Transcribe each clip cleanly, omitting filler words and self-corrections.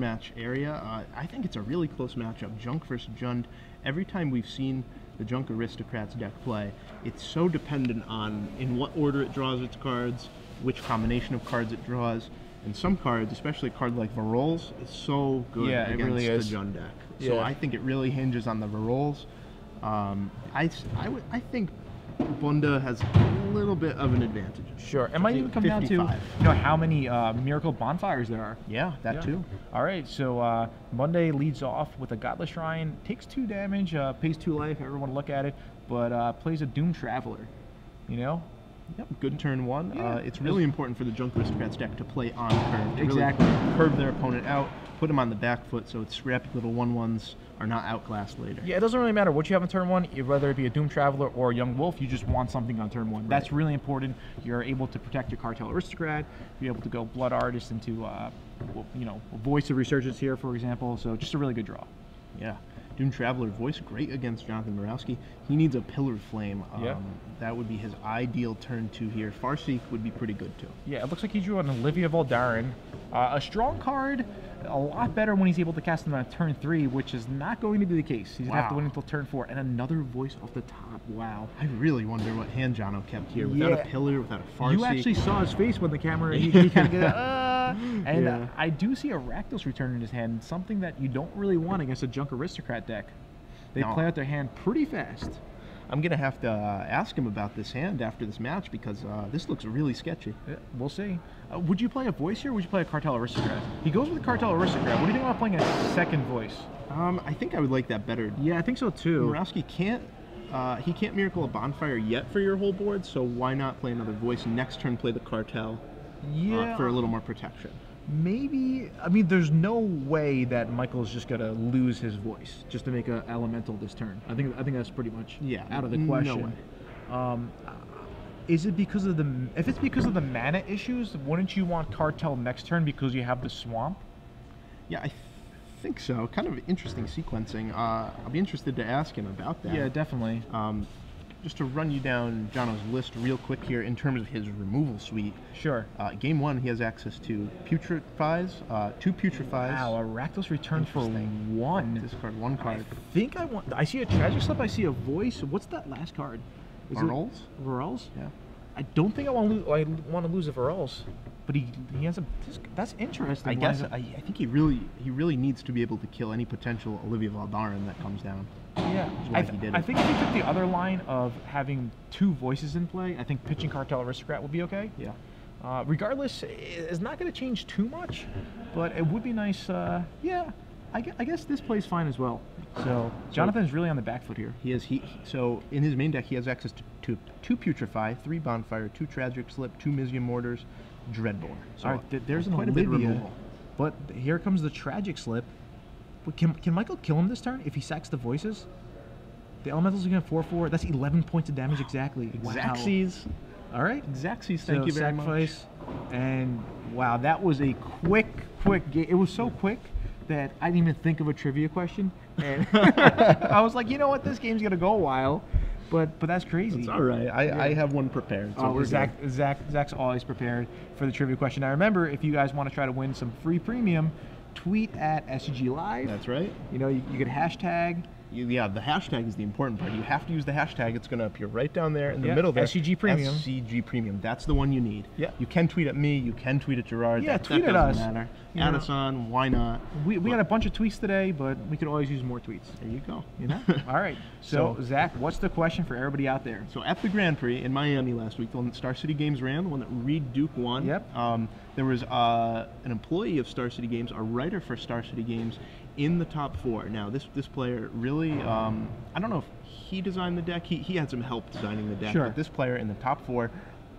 match area. I think it's a really close matchup. Junk versus Jund. Every time we've seen the Junk Aristocrats deck play, it's so dependent on in what order it draws its cards, which combination of cards it draws, and some cards, especially a card like Varolz, is so good against really the Jund deck. So I think it really hinges on the Varolz. I think Bonde has a little bit of an advantage. Sure. It might even come down to how many Miracle Bonfires there are. Yeah, that too. All right, so Bonde leads off with a Godless Shrine, takes 2 damage, pays 2 life, everyone look at it, but plays a Doom Traveler, you know? Yep, good turn 1. Yeah. It's really important for the Junk Aristocrats deck to play on curve. To exactly. Really curve their opponent out, put them on the back foot so its scrappy little 1/1s are not outclassed later. Yeah, it doesn't really matter what you have on turn 1, whether it be a Doom Traveler or a Young Wolf, you just want something on turn 1. Right. That's really important. You're able to protect your Cartel Aristocrat, you're able to go Blood Artist into, Voice of Resurgence here, for example, so just a really good draw. Yeah. Doom Traveler voice great against Jonathan Morawski. He needs a Pillared Flame. That would be his ideal turn 2 here. Farseek would be pretty good too. Yeah, it looks like he drew an Olivia Voldaren. A strong card, a lot better when he's able to cast them on turn 3, which is not going to be the case. He's going to have to wait until turn 4. And another voice off the top. Wow. I really wonder what hand Jono kept here. Without a Pillar, without a Farseek. You actually saw his face when the camera, he kind of get and I do see a Rakdos return in his hand, something that you don't really want against a Junk Aristocrat deck. They play out their hand pretty fast. I'm going to have to ask him about this hand after this match because this looks really sketchy. Yeah, we'll see. Would you play a voice here or would you play a Cartel Aristocrat? He goes with a Cartel Aristocrat. What do you think about playing a second voice? I think I would like that better. Yeah, I think so too. Morawski can't Miracle a Bonfire yet for your whole board, so why not play another voice? Next turn play the Cartel for a little more protection. Maybe, I mean, there's no way that Michael's just gonna lose his voice just to make an elemental this turn. I think that's pretty much out of the question. No way. Is it because of if it's because of the mana issues, wouldn't you want Cartel next turn because you have the Swamp? Yeah, I think so. Kind of interesting sequencing. I'll be interested to ask him about that. Yeah, definitely. Just to run you down Jono's list real quick here in terms of his removal suite. Sure. Game 1, he has access to Putrefies, 2 Putrefies. Wow, a Rakdos return for 1. Discard 1 card. I see a Tragic Slip, I see a voice. What's that last card? Varolz? Varolz? Yeah. I don't think I want to lose a Varolz. But he has that's interesting. I guess I think he really needs to be able to kill any potential Olivia Voldaren that comes down. Yeah, I think if he took the other line of having 2 voices in play, I think pitching Cartel Aristocrat would be okay. Yeah. Regardless, it's not going to change too much, but it would be nice. Yeah, I guess this plays fine as well. So Jonathan's really on the back foot here. So in his main deck, he has access to 2 Putrefy, 3 Bonfire, 2 Tragic Slip, 2 Mizium Mortars, Dreadbore. So all right, there's quite a bit of Olivia, removal. but here comes the Tragic Slip. But can Michael kill him this turn if he sacks the voices? The elementals are going to 4/4. That's 11 points of damage exactly. Xaxes. All right. Xaxes, thank you very much. And wow, that was a quick game. It was so quick that I didn't even think of a trivia question. And I was like, you know what, this game's going to go a while. But that's crazy. It's all right. I have one prepared. So Zach's always prepared for the trivia question. Now remember, if you guys want to try to win some free premium, tweet at SCG Live. That's right. You know, you could hashtag. Yeah, the hashtag is the important part. You have to use the hashtag. It's going to appear right down there in the middle there. SCG Premium. SCG Premium. That's the one you need. Yeah. You can tweet at me. You can tweet at Gerard. Yeah, tweet at us. Matter. Add us on. Why not? We had a bunch of tweets today, but we could always use more tweets. There you go. You know? All right. So, Zach, what's the question for everybody out there? So at the Grand Prix in Miami last week, the one that Star City Games ran, the one that Reed Duke won. Yep. There was an employee of Star City Games, a writer for Star City Games, in the top 4. Now, this player really, I don't know if he designed the deck. He had some help designing the deck. Sure. But this player in the top 4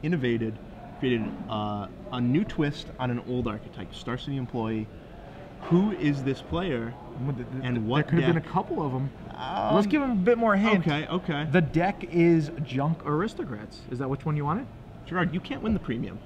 innovated, created a new twist on an old archetype. Star City employee. Who is this player? And what There could have deck? been a couple of them. Let's give him a bit more hint. Okay. The deck is Junk Aristocrats. Is that which one you wanted? Gerard, you can't win the premium.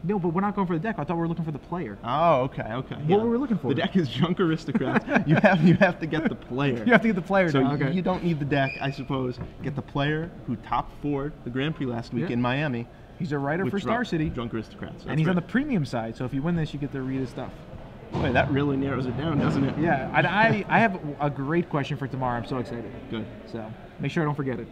No, but we're not going for the deck. I thought we were looking for the player. Oh, okay. What were we looking for? The deck is Junk Aristocrats. you have to get the player. You have to get the player. So now. Okay. You don't need the deck, I suppose. Get the player who top 4'd the Grand Prix last week in Miami. He's a writer for Star City. Junk Aristocrats. And he's on the premium side, so if you win this, you get to read his stuff. Boy, that really narrows it down, doesn't it? Yeah, and I have a great question for tomorrow. I'm so excited. Good. So make sure I don't forget it.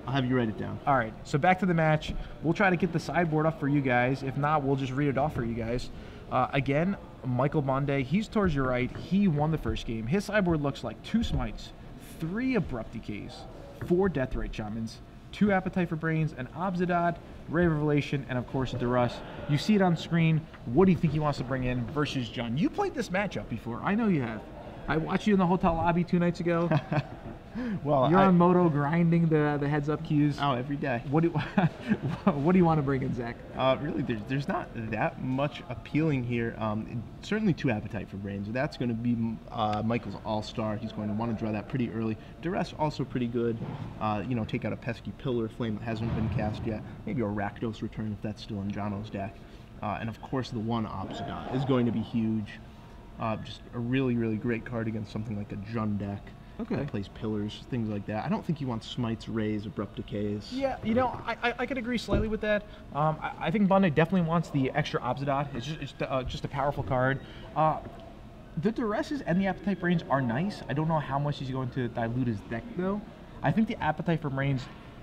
I'll have you write it down. All right, so back to the match. We'll try to get the sideboard up for you guys. If not, we'll just read it off for you guys. Again, Michael Bonde, he's towards your right. He won the first game. His sideboard looks like 2 Smites, 3 Abrupt Decays, 4 Deathrite Shamans, 2 Appetite for Brains, an Obsidian, Ray of Revelation, and of course Duress. You see it on screen. What do you think he wants to bring in versus John? You played this matchup before. I know you have. I watched you in the hotel lobby 2 nights ago. Well, you're on Moto grinding the heads-up cues. Oh, every day. What do you want to bring in, Zach? Really, there's not that much appealing here. Certainly 2 Appetite for Brains. That's going to be Michael's all-star. He's going to want to draw that pretty early. Duress also pretty good. Take out a pesky Pillar Flame that hasn't been cast yet. Maybe a Rakdos Return if that's still in Jono's deck. And of course, the 1 Obsidian is going to be huge. Just a really, really great card against something like a Jund deck. Okay. That plays pillars, things like that. I don't think he wants Smites, Rays, Abrupt Decays. Yeah, I could agree slightly with that. I think Bonde definitely wants the extra Obsidian. It's just a powerful card. The Duresses and the Appetite Brains are nice. I don't know how much he's going to dilute his deck, though. I think the Appetite for Brains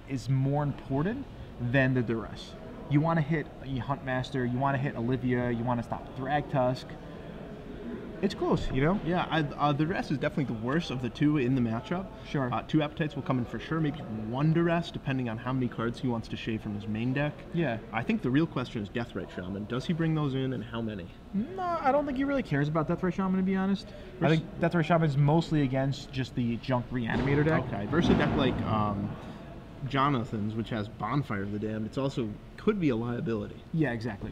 is more important than the Duress. You want to hit Huntmaster, you want to hit Olivia, you want to stop Thragtusk. It's close, Yeah, the Duress is definitely the worst of the 2 in the matchup. Sure. 2 Appetites will come in for sure. Maybe 1 Duress, depending on how many cards he wants to shave from his main deck. Yeah. I think the real question is Deathrite Shaman. Does he bring those in, and how many? No, I don't think he really cares about Deathrite Shaman, to be honest. I think Deathrite Shaman is mostly against just the Junk Reanimator deck. Okay. Versus a deck like Jonathan's, which has Bonfire of the Damned, it's also could be a liability. Yeah, exactly.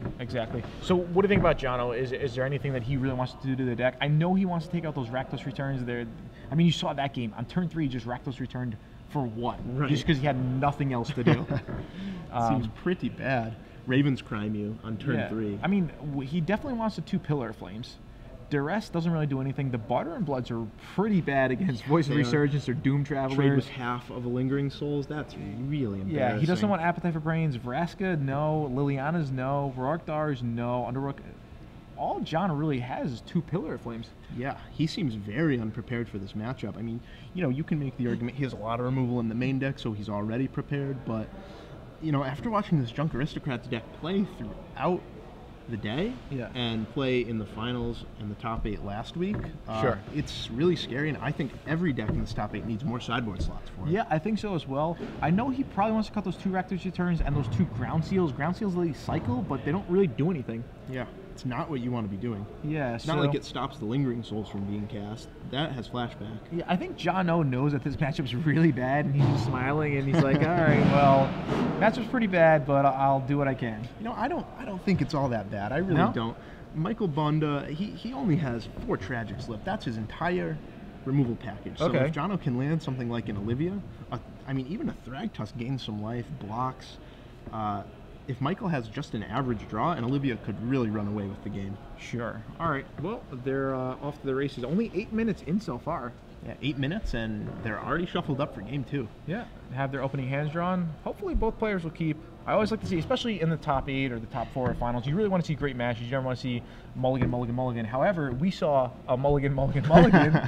So what do you think about Jono? Is there anything that he really wants to do to the deck? I know he wants to take out those Rakdos returns there. I mean, you saw that game. On turn 3, just Rakdos returned for what? Right. Just because he had nothing else to do. Seems pretty bad. Ravens Crime you on turn 3. I mean, he definitely wants the 2 Pillar Flames. Duress doesn't really do anything. The Butter and Bloods are pretty bad against Voice of Resurgence or Doom Travelers. Trade with half of a Lingering Souls. That's really embarrassing. Yeah, he doesn't want Appetite for Brains. Vraska, no. Liliana's, no. Rorkdar's, no. Underrook. All John really has is 2 Pillar Flames. Yeah, he seems very unprepared for this matchup. I mean, you can make the argument he has a lot of removal in the main deck, so he's already prepared. But, after watching this Junk Aristocrats deck play throughout the day and play in the finals and the top 8 last week, it's really scary, and I think every deck in this top 8 needs more sideboard slots for it. Yeah, I think so as well. I know he probably wants to cut those 2 Rakdos returns and those 2 Ground Seals. Ground Seals they cycle, but they don't really do anything. Yeah, it's not what you want to be doing. Yeah, it's not like it stops the Lingering Souls from being cast. That has flashback. Yeah, I think John O knows that this matchup's really bad, and he's just smiling, and he's like, all right, well, matchup's pretty bad, but I'll do what I can. I don't think it's all that bad. I really don't. Michael Bonde, he only has 4 Tragics left. That's his entire removal package. So if Jono can land something like an Olivia, even a Thragtusk gains some life, blocks. If Michael has just an average draw, and Olivia could really run away with the game. Sure. All right. Well, they're off to the races. Only 8 minutes in so far. Yeah, 8 minutes, and they're already shuffled up for game 2. Yeah, have their opening hands drawn. Hopefully both players will keep. I always like to see, especially in the top 8 or the top 4 finals, you really want to see great matches. You never want to see mulligan, mulligan, mulligan. However, we saw a mulligan, mulligan, mulligan.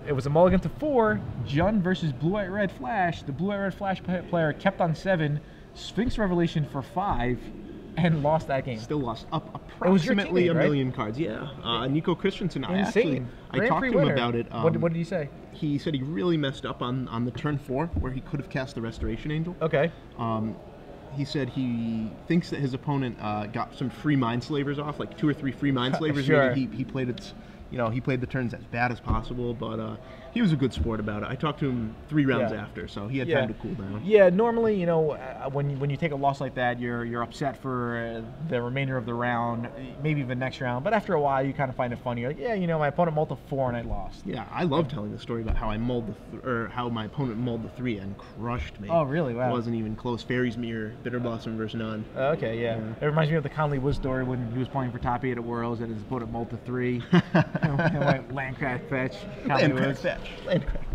It was a mulligan to 4, Jund versus Blue-White Red Flash. The Blue-White Red Flash player kept on 7, Sphinx Revelation for 5, and lost that game. Still lost approximately a million cards. Yeah. Nico Christensen, I talked to him about it. What did he say? He said he really messed up on the turn 4 where he could have cast the Restoration Angel. Okay. He said he thinks that his opponent got some free Mind Slavers off, like 2 or 3 free Mind Slavers. Sure. Maybe he played it. He played the turns as bad as possible, but he was a good sport about it. I talked to him 3 rounds after, so he had time to cool down. Yeah, normally, when you take a loss like that, you're upset for the remainder of the round, maybe even next round. But after a while, you kind of find it funny. You're like, my opponent mulled a 4 and I lost. Yeah, I love telling the story about how I mulled how my opponent mulled the 3 and crushed me. Oh, really? Wow. It wasn't even close. Fairy's Mirror, Bitter Blossom versus None. Okay, yeah. It reminds me of the Conley Wood story when he was playing for top 8 at Worlds and his opponent mulled the 3. And went Landcraft Fetch. Landcraft Fetch.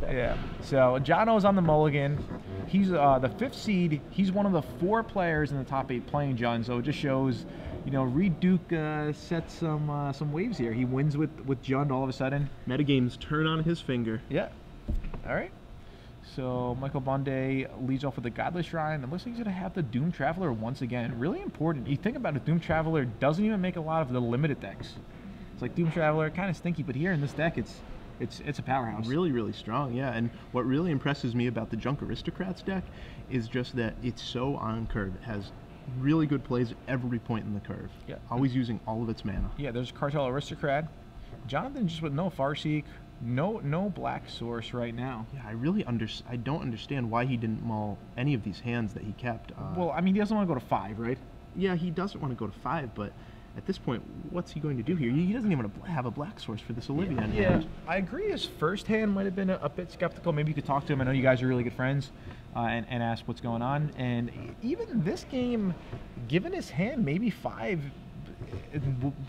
Yeah. So Jono's on the mulligan. He's the 5th seed. He's one of the 4 players in the top 8 playing Jund. So it just shows, you know, Reed Duke sets some waves here. He wins with Jund all of a sudden. Metagames turn on his finger. Yeah. All right. So Michael Bonde leads off with the Godless Shrine. It looks like he's going to have the Doom Traveler once again. Really important. You think about it, Doom Traveler doesn't even make a lot of the limited decks. It's like Doom Traveler, kind of stinky, but here in this deck, it's a powerhouse. Really, really strong, yeah. And what really impresses me about the Junk Aristocrats deck is just that it's so on curve. It has really good plays at every point in the curve. Yeah. Always using all of its mana. Yeah, there's Cartel Aristocrat. Jonathan just with no Farseek, no Black Source right now. Yeah, I don't understand why he didn't mull any of these hands that he kept. Well, I mean, he doesn't want to go to 5, right? Yeah, he doesn't want to go to 5, but at this point, what's he going to do here? He doesn't even have a Black Source for this Olivia in hand. I agree. His first hand might have been a bit skeptical. Maybe you could talk to him. I know you guys are really good friends, and ask what's going on. And even this game, given his hand, maybe 5,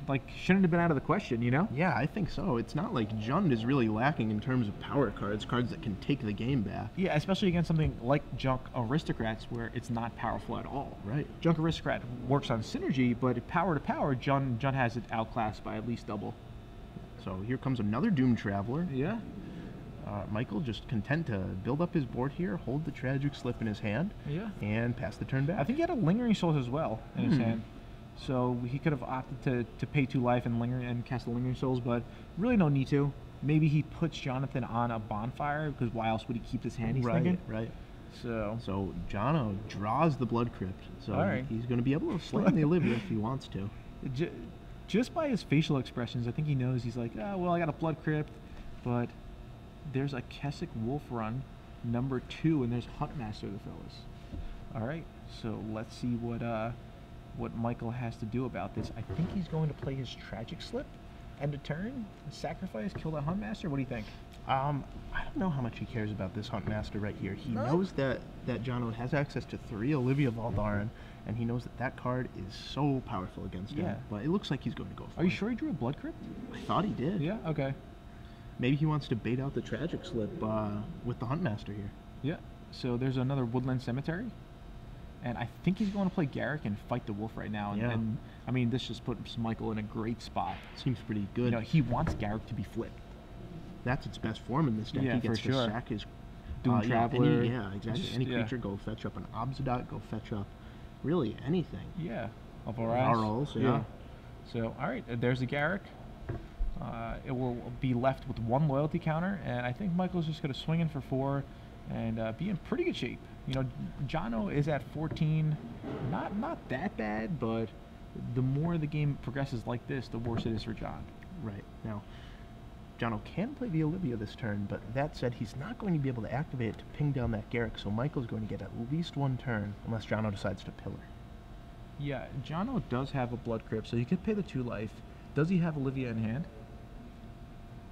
like, shouldn't have been out of the question, you know? Yeah, I think so. It's not like Jund is really lacking in terms of power cards that can take the game back. Yeah, especially against something like Junk Aristocrats where it's not powerful at all. Right. Junk Aristocrat works on synergy, but power to power, Jund has it outclassed by at least double. So here comes another Doom Traveler. Yeah. Michael just content to build up his board here, hold the Tragic Slip in his hand, and pass the turn back. I think he had a Lingering Souls as well in his hand. So he could have opted to pay 2 life and cast the Lingering Souls, but really no need to. Maybe he puts Jonathan on a Bonfire, because why else would he keep his hand, he's thinking? Right. So Jono draws the Blood Crypt, so he's going to be able to slam the Olivia if he wants to. Just by his facial expressions, I think he knows. He's like, oh, well, I got a Blood Crypt, but there's a Kessick Wolf Run, number 2, and there's Huntmaster the fellas. All right, so let's see what Michael has to do about this. I think he's going to play his Tragic Slip, end of turn, sacrifice, kill that Huntmaster. What do you think? I don't know how much he cares about this Huntmaster right here. He knows that Jono has access to 3 Olivia Valdarin, and he knows that card is so powerful against him. But it looks like he's going to go for it. Are you sure he drew a Blood Crypt? I thought he did. Yeah, okay. Maybe he wants to bait out the Tragic Slip with the Huntmaster here. Yeah, so there's another Woodland Cemetery. And I think he's going to play Garrick and fight the wolf right now. And I mean, this just puts Michael in a great spot. Seems pretty good. You know, he wants Garrick to be flipped. That's its best form in this deck. Yeah, he gets for to sack his Doom Traveler. Exactly. Any creature, go fetch up an Obsidian, go fetch up really anything. Yeah. Of Varals. Yeah. So, all right, there's the Garrick. It will be left with 1 loyalty counter, and I think Michael's just going to swing in for 4 and be in pretty good shape. You know, Jono is at 14, not that bad, but the more the game progresses like this, the worse it is for John. Right. Now, Jono can play the Olivia this turn, but that said, he's not going to be able to activate it to ping down that Garrick, so Michael's going to get at least 1 turn, unless Jono decides to pillar. Yeah, Jono does have a Blood Crypt, so he could pay the 2 life. Does he have Olivia in hand?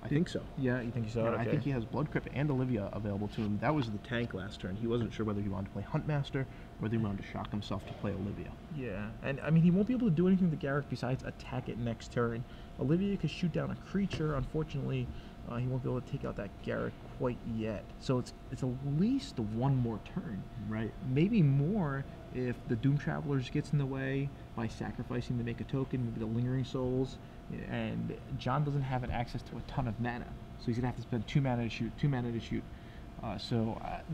I think so. Yeah, you think so? Yeah, okay. I think he has Blood Crypt and Olivia available to him. That was the tank last turn. He wasn't sure whether he wanted to play Huntmaster or whether he wanted to shock himself to play Olivia. Yeah, and I mean, he won't be able to do anything to Garrick besides attack it next turn. Olivia could shoot down a creature. Unfortunately, he won't be able to take out that Garrick quite yet. So it's at least 1 more turn. Right. Maybe more if the Doom Travelers gets in the way by sacrificing to make a token, maybe the Lingering Souls, and John doesn't have an access to a ton of mana. So he's going to have to spend 2 mana to shoot, 2 mana to shoot.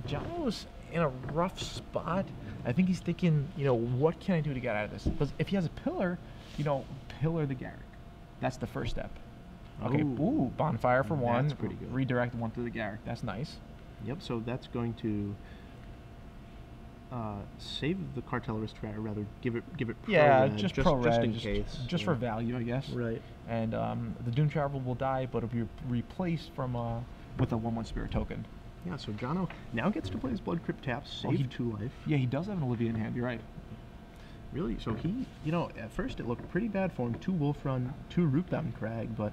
John was in a rough spot. I think he's thinking, you know, what can I do to get out of this? Because if he has a pillar, you know, pillar the Garrick. That's the first step. Okay, ooh, Bonfire for 1. That's pretty good. Redirect 1 to the Garrick. That's nice. Yep, so that's going to save the Cartel Aristocrat, or rather give it pro-red, just in case. Just for value, I guess. Right. And the Doom Traveler will die, but it'll be replaced with a 1/1 Spirit token. Yeah, so Jono now gets to play his Blood Crypt tap, save 2 life. Yeah, he does have an Olivia in hand, you're right. Really, so he, you know, at first it looked pretty bad for him. 2 Wolf Run, 2 Rootbound Crag, but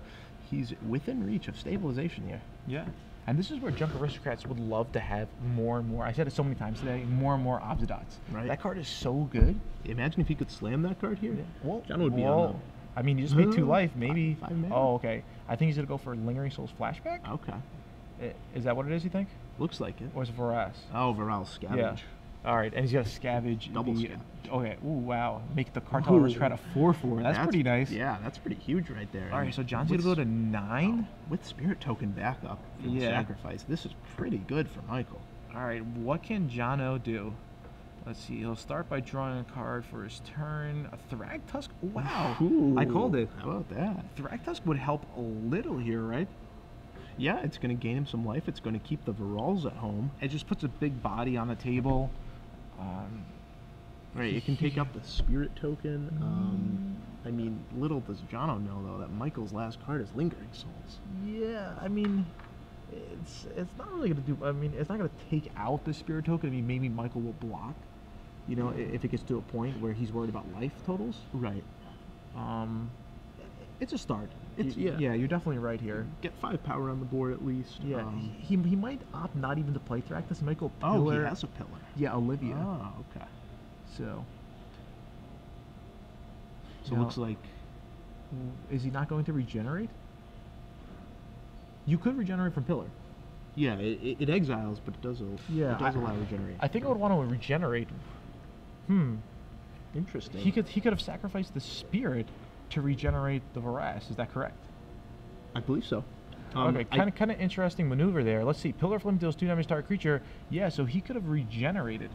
he's within reach of stabilization here. Yeah. And this is where Junk Aristocrats would love to have more and more. I said it so many times today, more and more Obsidots. Right. That card is so good. Imagine if he could slam that card here. Yeah. Well, John would be on them. I mean, you just made 2 life, maybe. 5 mana. Oh, okay. I think he's going to go for Lingering Souls Flashback. Okay. Is that what it is, you think? Looks like it. Or is it Varas? Oh, Varal's Scavenge. All right, and he's got a scavenge. Double scavenge. Okay, ooh, wow. Make the Cartel Aristocrat a 4/4. That's pretty nice. Yeah, that's pretty huge right there. All right, so John's going to go to 9? With Spirit Token backup for the sacrifice, this is pretty good for Michael. All right, what can Jono do? Let's see. He'll start by drawing a card for his turn. A Thragtusk? Wow. Ooh, I called it. How about that? Thragtusk would help a little here, right? Yeah, it's going to gain him some life. It's going to keep the Virals at home. It just puts a big body on the table. Right, it can take up the Spirit Token. I mean, little does Jono know, though, that Michael's last card is Lingering Souls. Yeah, I mean, it's not really going to do... I mean, it's not going to take out the Spirit Token. I mean, maybe Michael will block, you know, if it gets to a point where he's worried about life totals. Right. It's a start. Yeah, you're definitely right here. Get 5 power on the board at least. Yeah, he might opt not even to play Thragtusk. Might go Pillar. Oh, he has a Pillar. Yeah, Olivia. Oh, okay. So it looks like... Is he not going to regenerate? You could regenerate from Pillar. Yeah, it exiles, but it does allow regenerate. I think I would want to regenerate. Interesting. He could have sacrificed the Spirit to regenerate the Vorax. Is that correct? I believe so. Okay, kind of interesting maneuver there. Let's see. Pillar Flame deals 2 damage to target creature. Yeah, so he could have regenerated.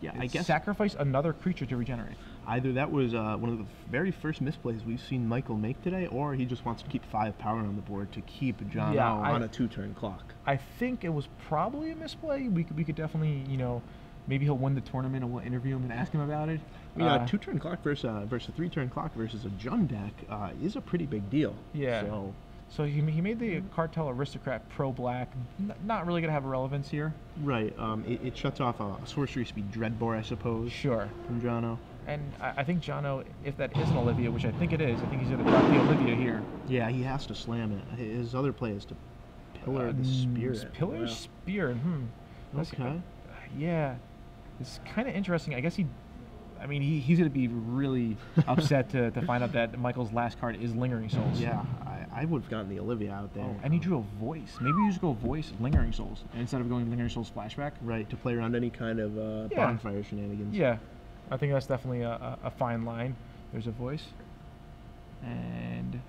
Yeah, I guess sacrifice another creature to regenerate. Either that was one of the very first misplays we've seen Michael make today, or he just wants to keep 5 power on the board to keep Jono on a 2-turn clock. I think it was probably a misplay. We could definitely, you know, maybe he'll win the tournament and we'll interview him and ask him about it. Yeah, a 2-turn clock versus a 3-turn clock versus a Jund deck is a pretty big deal. Yeah. So he made the Cartel Aristocrat Pro Black. Not really going to have a relevance here. Right. It shuts off a sorcery speed Dreadbore, I suppose. Sure. From Jono. And I think Jono, if that isn't Olivia, which I think it is, I think he's going to drop the Olivia here. Yeah, he has to slam it. His other play is to Pillar the Spirit. Pillar Spirit. Okay. Yeah. It's kind of interesting. I guess he's going to be really upset to find out that Michael's last card is Lingering Souls. Yeah, I would have gotten the Olivia out there. Oh, and he drew a Voice. Maybe you just go Voice Lingering Souls instead of going Lingering Souls Flashback. Right, to play around any kind of bonfire shenanigans. Yeah, I think that's definitely a fine line. There's a Voice. And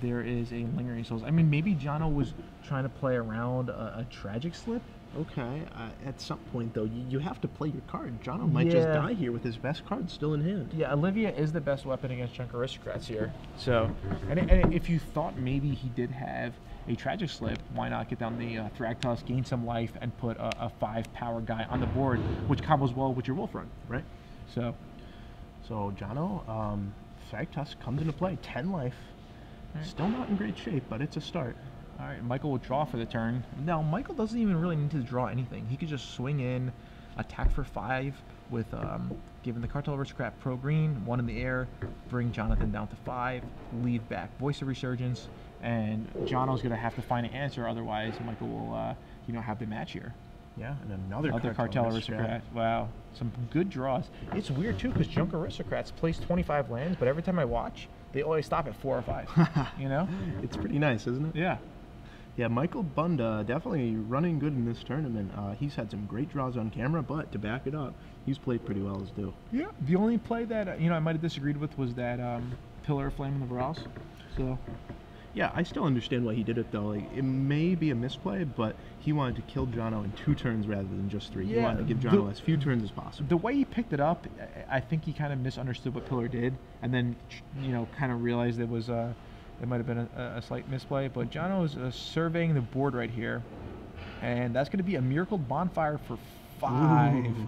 there is a Lingering Souls. I mean, maybe Jono was trying to play around a Tragic Slip. Okay, at some point though, you have to play your card. Jono might just die here with his best card still in hand. Yeah, Olivia is the best weapon against Junk Aristocrats here. So, and if you thought maybe he did have a Tragic Slip, why not get down the Thragtusk, gain some life, and put a 5 power guy on the board, which combos well with your Wolf Run, right? So Jono, Thragtusk comes into play, 10 life. Right. Still not in great shape, but it's a start. All right, Michael will draw for the turn. Now, Michael doesn't even really need to draw anything. He could just swing in, attack for 5 with giving the Cartel Aristocrat Pro Green, 1 in the air, bring Jonathan down to 5, leave back Voice of Resurgence, and Jono's going to have to find an answer. Otherwise, Michael will, have the match here. Yeah, and another Cartel Aristocrat. Wow, some good draws. It's weird, too, because Junk Aristocrats place 25 lands, but every time I watch, they always stop at 4 or 5, you know? It's pretty nice, isn't it? Yeah. Yeah, Michael Bonde definitely running good in this tournament. He's had some great draws on camera, but to back it up, he's played pretty well as due. Yeah, the only play that I might have disagreed with was that Pillar Flame in the Vorax. So, yeah, I still understand why he did it though. Like, it may be a misplay, but he wanted to kill Jono in 2 turns rather than just 3. Yeah, he wanted to give Jono as few turns as possible. The way he picked it up, I think he kind of misunderstood what Pillar did, and then kind of realized it was it might have been a slight misplay, but Jono is surveying the board right here, and that's going to be a Miracle Bonfire for 5. Ooh.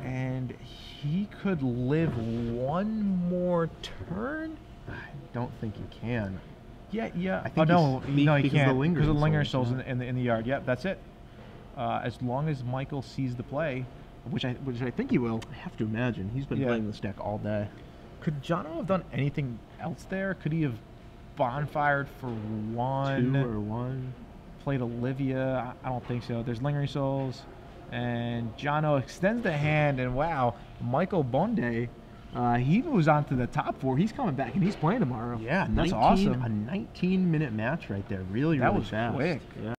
And he could live 1 more turn? I don't think he can. Yeah. I think no, he can't, because the Lingering Souls in the yard. Yep, that's it. As long as Michael sees the play, which I think he will. I have to imagine. He's been playing this deck all day. Could Jono have done anything else there? Could he have bonfired for 1? 2 or 1? Played Olivia? I don't think so. There's Lingering Souls. And Jono extends the hand, and wow, Michael Bonde, he moves on to the top 4. He's coming back, and he's playing tomorrow. Yeah, that's awesome. A 19-minute match right there. Really, really fast. That was quick. Yeah.